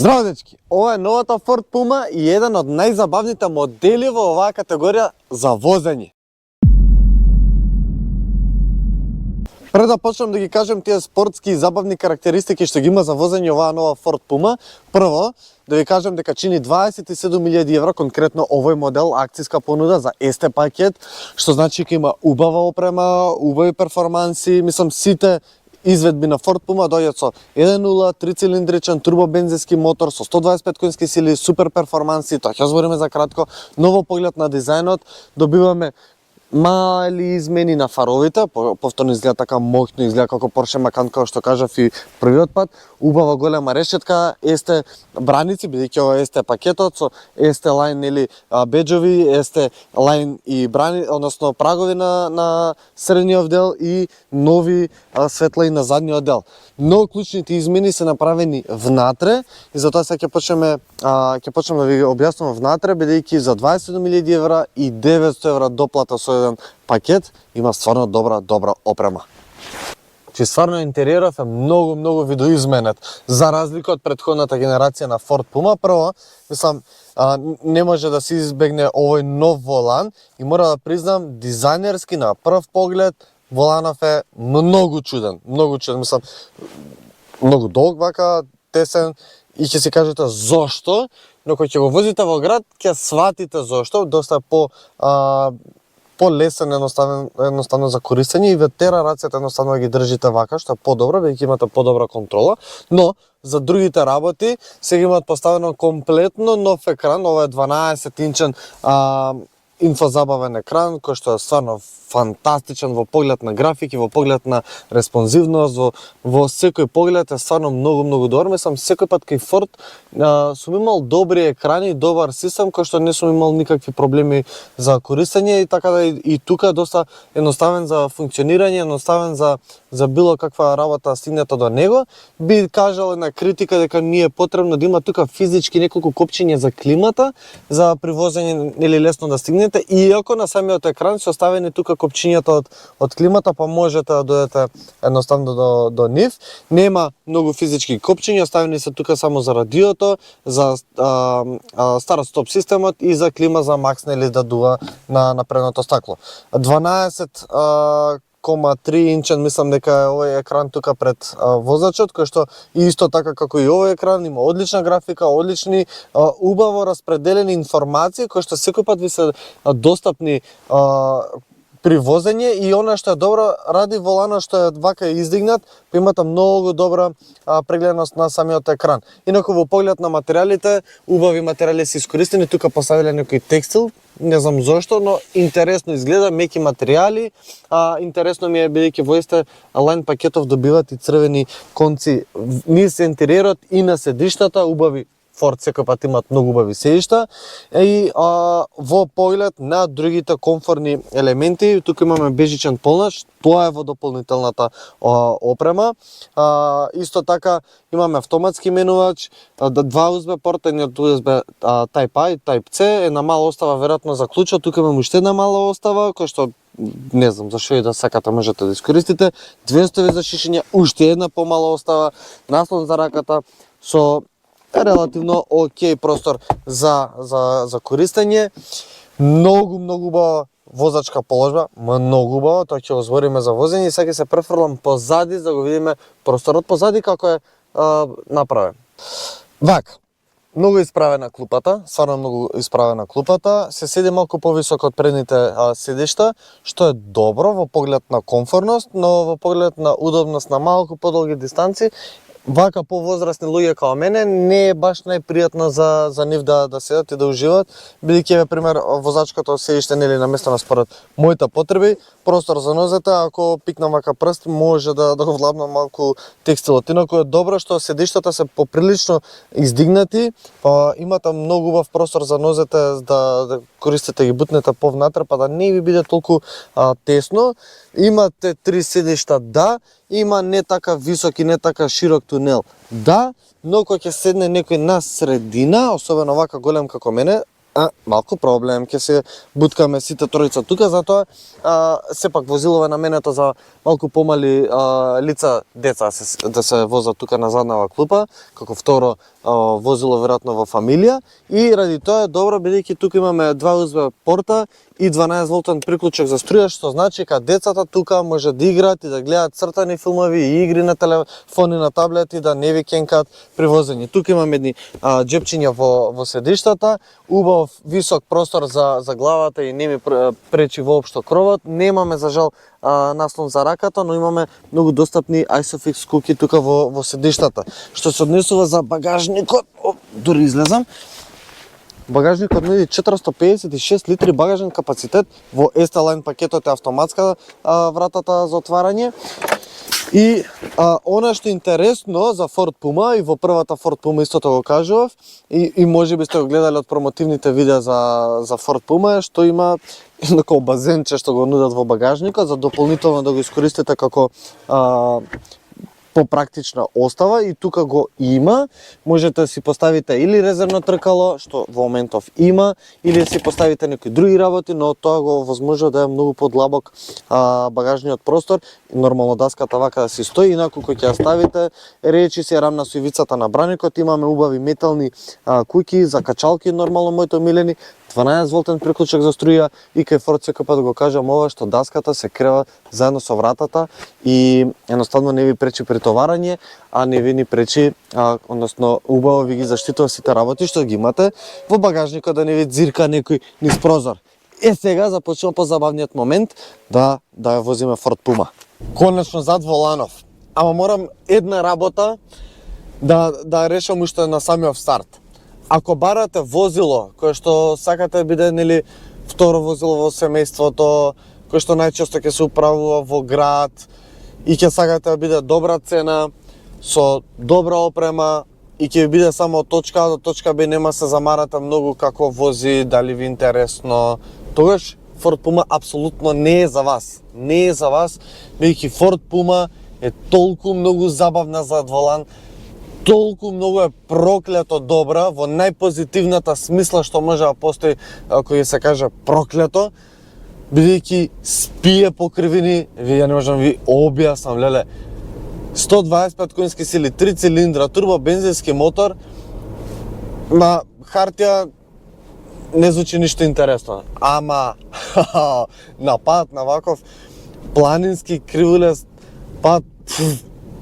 Здраво, дечки! Ова е новата Ford Puma и еден од најзабавните модели во оваа категорија за возење. Пред да почнем да ги кажем тие спортски и забавни карактеристики што ги има за возење оваа нова Ford Puma, прво да ви кажем дека чини 27.000 евра, конкретно овој модел акциска понуда за ST пакет, што значи дека има убава опрема, убави перформанси, мислам сите изведби на Ford Puma доаѓаат со 1.0 3-цилиндричен турбобензински мотор со 125 конски сили, супер перформанси, тоа ќе збориме за кратко, ново поглед на дизајнот, добиваме мали измени на фаровите, повторно изгледа така моќно, изгледа како Porsche Macan, како што кажав и првиот пат, убава голема решетка, ST браници, бидејќи ова е ST пакетот со ST Line или беџови, ST Line и брани, односно прагови на средниот дел и нови светла и на задниот дел. Но клучните измени се направени внатре и затоа сега ќе почнеме да ви објаснувам внатре, бидејќи за 27.000 евра и 900 евра доплата со еден пакет има стварно добра опрема. Че стварно интериеров е многу видоизменет, за разлика од претходната генерација на Ford Puma. Прво, мислам, не може да се избегне овој нов волан и мора да признам, дизајнерски на прв поглед воланов е многу чуден, мислам, многу долг вака, тесен и ќе си кажете зошто, но кога ќе го возите во град, ќе сватите зошто, доста по-лесен, едноставно за користење и ве тера рацете едноставно ги држите вака, што е подобро, веќе имате подобра контрола, но за другите работи сега имаат поставено комплетно нов екран, ова е 12-инчен инфозабавен екран, кој што е стварно фантастичен во поглед на графики, во поглед на респонзивност, во секој поглед е стварно многу добар. Мислам, секој пат кај Ford сум имал добри екрани, добар систем, кој што не сум имал никакви проблеми за користење и така да и тука е доста едноставен за функционирање, едноставен за било каква работа стигнете до него. Би кажал на критика дека ни е потребно да има тука физички неколку копчиња за климата, за привозење или лесно да стигнете, иако на самиот екран се оставени тука копчињата од климата, па можете да дојдете едноставно до нив. Нема многу физички копчиња, оставени се тука само за радиото, за старт стоп системот и за клима за максне или да дува на предното стакло. 12,3 инчен, мислам дека е овој екран тука пред возачот, кој што исто така како и овој екран има одлична графика, одлични убаво распределени информации кои што секој пат ви се достапни при возење и она што е добро ради волана што е вака издигнат, па имате многу добра прегледност на самиот екран. Инаку во поглед на материјалите, убави материјали се искористени, тука поставиле некој текстил, не знам зошто, но интересно изгледа, меки материјали, интересно ми е бидејќи во ST Line пакетов добиват и црвени конци низ интериерот и на седиштата, убави Ford секој пат имаат многу убави седишта и во поглед на другите комфорни елементи, тука имаме бежичен полнач, тоа е во дополнителната опрема. Исто така имаме автоматски менувач, два USB порта, едниот USB Type A и Type C, една мала остава веројатно за клучот, тука имаме уште една мала остава, која што не знам зашо и да сакате можете да искористите, две стови за шишење, уште една помала остава, наслон за раката со релативно окей простор за користење, многу убава возачка положба, многу убава, тоа ќе го збориме за возење и сега ќе се префрлам позади за да го видиме просторот позади како е направен. Вака, многу исправена клупата, стварно многу исправена клупата, се седи малку повисоко од предните седишта, што е добро во поглед на комфорност, но во поглед на удобност на малку подолги дистанци, вака повозрастни луѓе како мене не е баш најпријатно за нив да седат и да уживаат, бидејќи е пример возачкото седиште нели наместено според моите потреби, простор за нозете, ако пикнам вака прст може да го влабнам малку текстилот. Инаку е добро што седиштата се поприлично издигнати, имате многу убав простор за нозете да користите ги бутнете повнатре, па да не ви биде толку тесно. Имате 3 седишта, да, има не така висок и не така широк тунел, да, но кога ќе седне некој на средина, особено вака голем како мене, малку проблем, ќе се буткаме сите тројца тука, затоа сепак возило е наменето за малку помали лица деца да се возат тука на заднава клупа, како второ возило веројатно во фамилија, и ради тоа е добро бидејќи тука имаме 2 USB порта и 12 волтен приклучок за струја, што значи дека децата тука може да играат и да гледаат цртани филмови и игри на телефони, на таблети, да не ви кенкат при возење. Тука имаме едни џепчиња во седиштата, убав висок простор за главата и не ми пречи воопшто кровот. Немаме за жал наслон за раката, но имаме многу достапни Isofix куки тука во седиштата. Што се однесува за багажникот, дури излезам. Багажникот нуди 456 литри багажен капацитет, во ST-Line пакетот е автоматска вратата за отварање. И она што е интересно за Ford Puma, и во првата Ford Puma истото го кажував, и може би сте го гледали од промотивните видеа за Ford Puma, што има еднакво базенче што го нудат во багажникот за дополнително да го искористите како попрактична остава, и тука го има. Можете да си поставите или резервно тркало, што во моментов има, или да си поставите некои други работи, но тоа го возможува да е многу подлабок багажниот простор. Нормално даската вака да си стои, инаку кој ќе ја ставите, речи се рамна со ивицата на браникот, имаме убави метални куки за качалки, нормално моите омилени, 12 волтен приклучок за струја, и кај Ford секој пат го кажам ова, што даската се крева заедно со вратата и едноставно не ви пречи претоварање, а не ви ни пречи, односно убаво ви ги заштитува сите работи што ги имате во багажникот, да не ви дзирка некој низ прозор. Сега започнува позабавниот момент да ја возиме Ford Puma. Конечно зад воланов. Ама морам една работа да решам уште на самиот старт. Ако барате возило кое што сакате да биде нели второ возило во семејството, кое што најчесто ќе се управува во град и ќе сакате да биде добра цена, со добра опрема и ќе ви биде само од точка А до точка Б, нема се замарате многу како вози, дали ви интересно, тогаш Ford Puma апсолутно не е за вас. Не е за вас, бидејќи Ford Puma е толку многу забавна зад волан, толку многу е проклето добра, во најпозитивната смисла што може да постои, кој се каже проклето, бидејќи спие по кривини, ја не можам ви објаснам, леле, 125 конски сили, 3 цилиндра, турбо бензински мотор, на хартија не звучи ништо интересно, ама на пат, на ваков планински кривулест пат,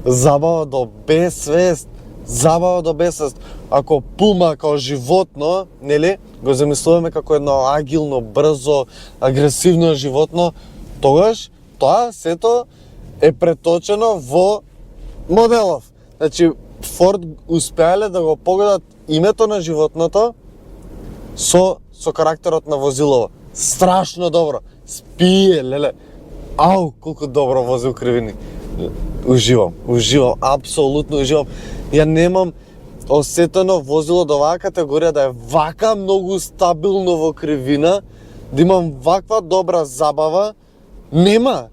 забава до безсвест, забава до безсвест. Ако Пума како животно, нели, го замислуваме како едно агилно, брзо, агресивно животно, тогаш тоа сето е преточено во моделов. Значи, Форд успеале да го погодат името на животното со карактерот на возилово. Страшно добро. Спие, леле. Ау, колку добро вози у кривини. Уживам, апсолутно уживам. Ја немам осетено возило до оваа категорија да е вака многу стабилно во кривина, да имам ваква добра забава. Нема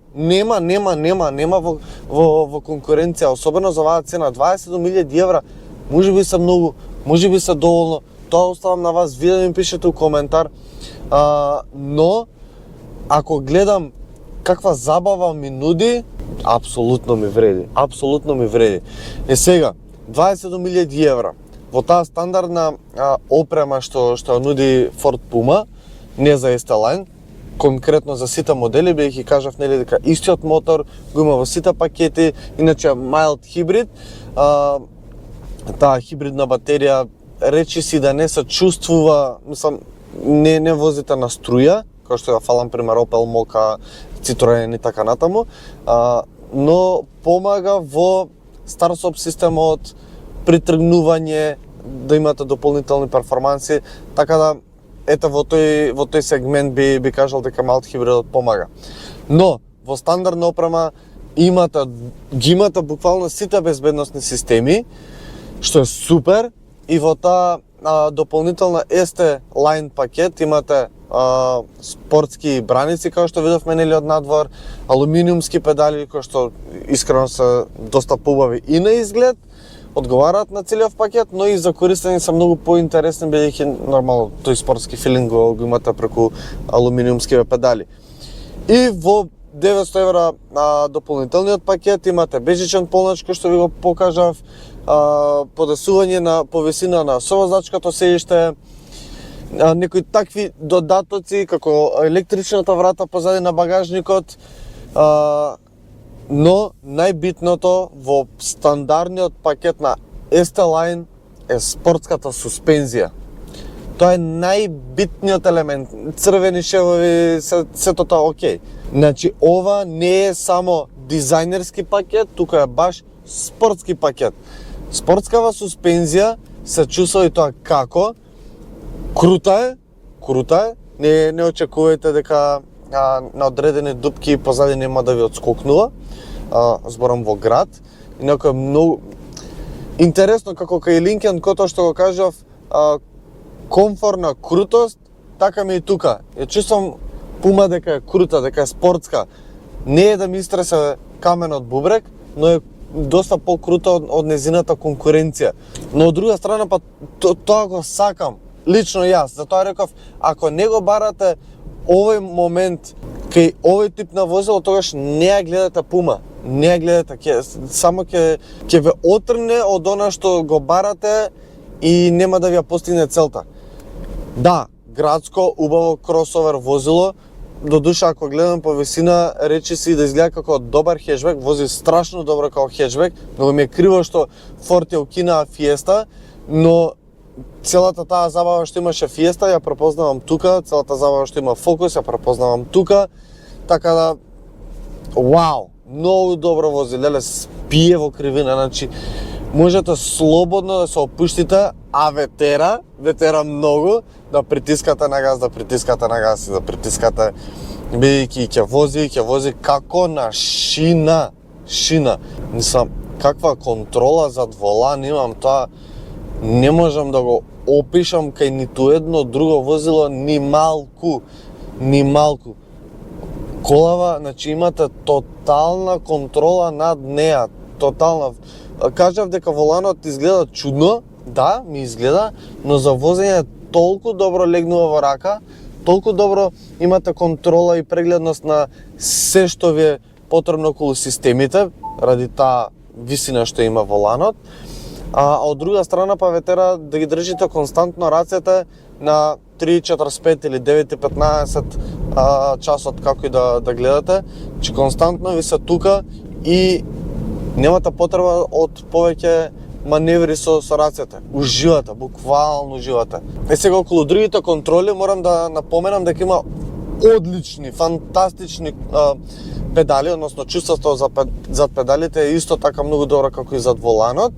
во конкуренција, особено за оваа цена, 27.000 евра. Може би се многу, може би се доволно. Тоа оставам на вас, вие да ми пишете у коментар. Но, ако гледам каква забава ми нуди, апсолутно ми вреди. Апсолутно ми вреди. Сега, 27.000 евра. Во таа стандардна опрема што нуди Ford Puma, не за ST-Line, конкретно за сите модели, бидејќи кажав нели дека истиот мотор го има во сите пакети, иначе mild hybrid, таа хибридна батерија речи си да не се чувствува, мислам, не возите на струја, кој што ја фалам пример Opel Mokka, Citroen и така натаму, но помага во старт-стоп системот, при тргнување, да имате дополнителни перформанси, така да ете во тој сегмент би кажал дека mild хибридот помага. Но во стандардна опрема ги имате буквално сите безбедносни системи, што е супер, и во таа дополнителна ST-Line пакет имате спортски браници, како што видовме нели од надвор, алуминиумски педали кои што искрено се доста поубави и на изглед, одговараат на целиот пакет, но и за користење се многу поинтересни, бидејќи нормално тој спортски филинг го имате преку алуминиумскиве педали. И во 900 евра дополнителниот пакет имате бежичен полнач кој што ви го покажав, подесување на повисина на совозачкото седиште, некои такви додатоци како електричната врата позади на багажникот, но најбитното во стандардниот пакет на ST-Line е спортската суспензија. Тоа е најбитниот елемент. Црвени шевови, сето тоа окей. Значи, ова не е само дизајнерски пакет, тука е баш спортски пакет. Спортскава суспензија се чувства и тоа како. Крута е, не очекувајте дека на одредени дупки позади нема да ви отскокнува, зборам во град. Инаку е многу интересно како кај Линкен, кото што го кажав, комфорна крутост, така ми и тука. Ја чувствам Пума дека е крута, дека е спортска. Не е да ми истресе камен од бубрек, но е доста по-крута од незината конкуренција. Но од друга страна па тоа го сакам, лично јас. Затоа реков, ако не го барате овој момент кај овој тип на возило, тогаш не ја гледате Пума. Не ја гледате, само ќе ве отрне од она што го барате и нема да ви ја постигне целта. Да, градско, убаво кросовер возило, додуша ако гледам по висина, речи си да изгледа како добар хеджбек, вози страшно добро како хеджбек, но ми е криво што Форд ја укинаа Фиеста, но целата таа забава што имаше Фиеста ја препознавам тука, целата забава што има Фокус ја препознавам тука, така да, вау, многу добро вози, леле, спие во кривина, значи, можете слободно да се опуштите, а ветера многу, да притискате на газ, и да притискате, бидејќи ќе вози како на шина. Мислам, каква контрола зад волан имам, тоа не можам да го опишам кај ниту едно друго возило ни малку. Колава, значи имате тотална контрола над неа, тотална. Кажав дека воланот изгледа чудно, да, ми изгледа, но за возење толку добро легнува во рака, толку добро имате контрола и прегледност на се што ви е потребно околу системите, ради таа висина што има воланот, а од друга страна па ве тера да ги држите константно рацете на 3:45 или 9:15 часот, како и да гледате, че константно ви се тука и немате потреба од повеќе маневри со рацете. Уживате, буквално уживате. Сега околу другите контроли морам да напоменам дека има одлични, фантастични педали, односно чувството зад педалите е исто така многу добро како и зад воланот,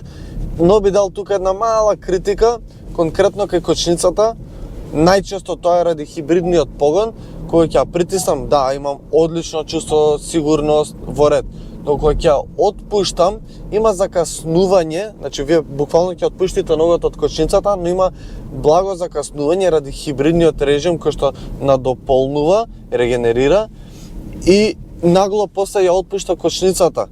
но би дал тука една мала критика, конкретно кај кочницата. Најчесто тоа е ради хибридниот погон, кој ќе ја притиснам, да, имам одлично чувство, сигурност, во ред. Но кога ќе отпуштам, има закаснување, значи вие буквално ќе отпуштите ногата од кочницата, но има благо закаснување ради хибридниот режим кој што надополнува, регенерира и нагло после ја отпушта кочницата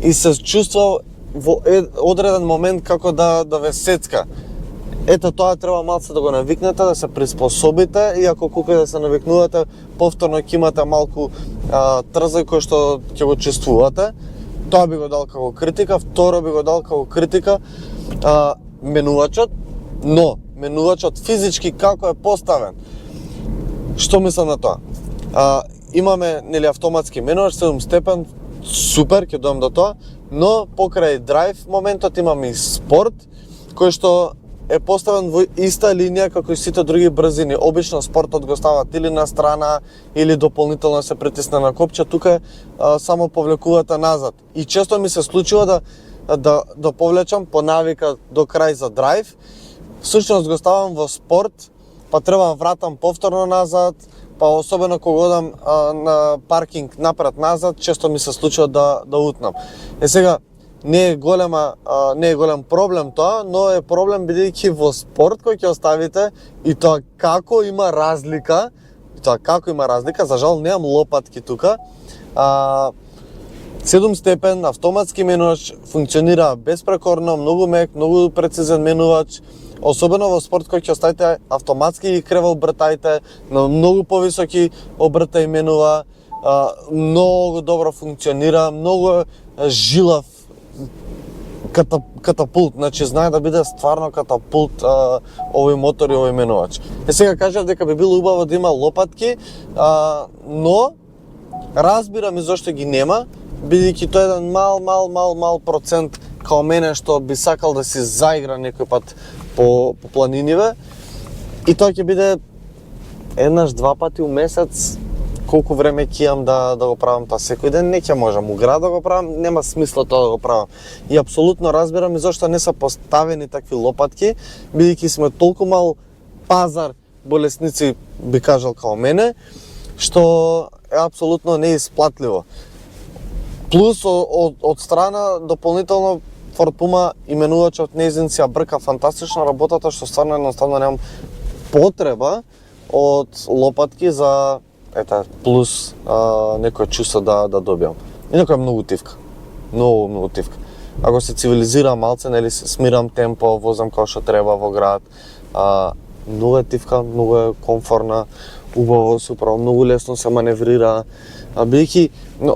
и се чувства во одреден момент како да ве сецка. Ето тоа треба малце да го навикнете, да се приспособите и ако кога да се навикнувате, повторно ќе имате малку трзај кој што ќе го чувствувате. Тоа би го дал како критика. Второ би го дал како критика менувачот, но менувачот физички како е поставен. Што мислам на тоа? Имаме нели автоматски менувач 7 степен, супер, ќе дојдам до тоа, но покрај драйв моментот имаме и спорт, кој што е поставен во иста линија како и сите други брзини. Обично спортот го стават или на страна, или дополнително се притисне на копче, тука само повлекувате назад. И често ми се случува да повлечам по навика до крај за драйв. Всушност го ставам во спорт, па треба вратам повторно назад, па особено кога одам на паркинг напред-назад, често ми се случува да утнам. Сега, не е голем проблем тоа, но е проблем бидејќи во спорт кој ќе оставите и тоа како има разлика, за жал немам лопатки тука, 7 степен, автоматски менувач, функционира безпрекорно, многу мек, многу прецизен менувач, особено во спорт кој ќе оставите автоматски и крива обртајте, на многу повисоки обртај менува, многу добро функционира, многу жилав катапулт, значи знае да биде стварно катапулт овој мотор и овој менувач. Сега кажав дека би било убаво да има лопатки, но разбирам и зашто ги нема, бидејќи тоа е еден мал процент као мене што би сакал да си заигра некој пат по планиниве, и тоа ќе биде еднаш-два пати у месец. Колку време ќе имам да го правам тоа секој ден, не ќе можам у град да го правам, нема смисла тоа да го правам. И апсолутно разбирам и зашто не се поставени такви лопатки, бидејќи сме толку мал пазар болесници, би кажал као мене, што е апсолутно неисплатливо. Плюс од страна дополнително Ford Puma именувачот нејзин си ја брка фантастична работата, што стварно едноставно немам потреба од лопатки за плюс некој чувство да добиам. Инаку е многу тивка. Многу тивка. Ако се цивилизирам малце, нели се смирам темпо, возам како што треба во град, многу е тивка, многу е комфорна, убаво се управа, многу лесно се маневрира, бидејќи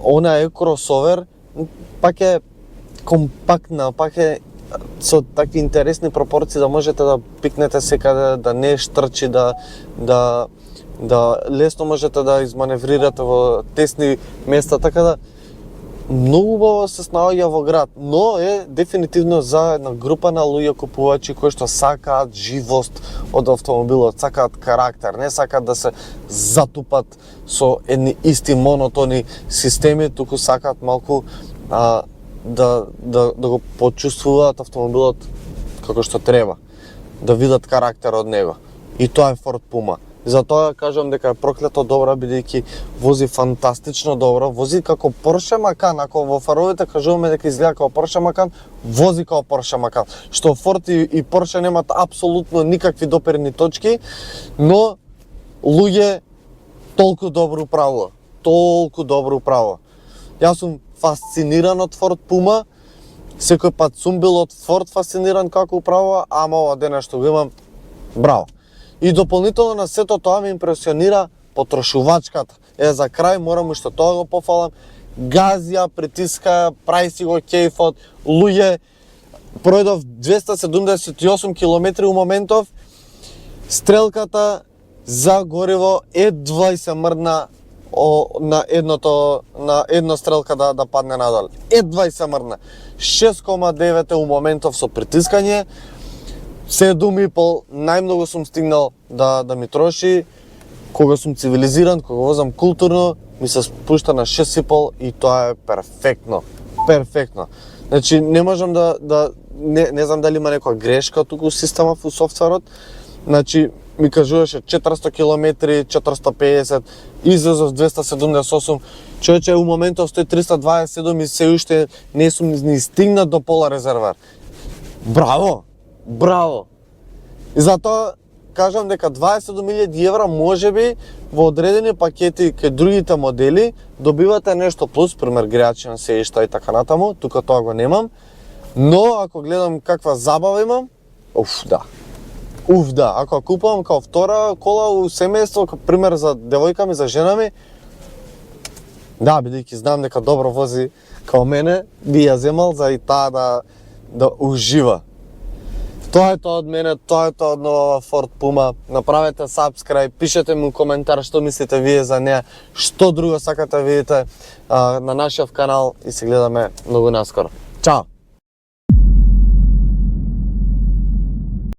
она е кросовер, пак е компактна, пак е со такви интересни пропорции да можете да пикнете секаде, да не штрчи, да лесно можете да изманеврирате во тесни места, така да многу убаво се снаоѓа во град, но е дефинитивно за една група на луѓе купувачи кои што сакаат живост од автомобилот, сакаат карактер, не сакаат да се затупат со едни исти монотони системи, туку сакаат малку да го почувствуваат автомобилот како што треба, да видат карактер од него. И тоа е Ford Puma. Затоа кажам дека е проклето добра, бидејќи вози фантастично добро, вози како Porsche Macan. Ако во фаровите кажуваме дека изгледа како Porsche Macan, вози како Porsche Macan. Што Ford и Porsche немат апсолутно никакви доперни точки, но луѓе толку добро управува. Јас сум фасциниран од Ford Puma, секој пат сум бил од Ford фасциниран како управува, ама ова денес што го имам, браво. И дополнително на сето тоа ме импресионира потрошувачката. За крај морам уште тоа го пофалам. Газија, притиска, прави си го кејфот. Луѓе, пројдов 278 километри у моментов. Стрелката за гориво едва се мрдна на една стрелка да падне надоле. Едва се мрдна. 6,9 у моментов со притискање. 7,5 најмногу сум стигнал да ми троши, кога сум цивилизиран, кога возам културно, ми се спушта на 6,5 и тоа е перфектно. Значи не можам не знам дали има некоја грешка туку система во софтверот. Значи ми кажуваше 400 км, 450, излезов 278, човече у моментов стои 327 и се уште не сум ни стигнат до пола резервар. Браво! И затоа кажам дека 27.000 евра можеби во одредени пакети кај другите модели добивате нешто плюс, пример грејачи на сеишта и така натаму, тука тоа го немам. Но ако гледам каква забава имам, да, ако купувам као втора кола у семејство, како пример за девојка ми, за жена ми, да, бидејќи знам дека добро вози као мене, би ја земал за и таа да ужива. Тоа е тоа од мене, тоа е тоа од нова Ford Puma. Направете subscribe, пишете ми коментар што мислите вие за неа, што друго сакате да видите на нашиот канал и се гледаме многу наскоро. Чао!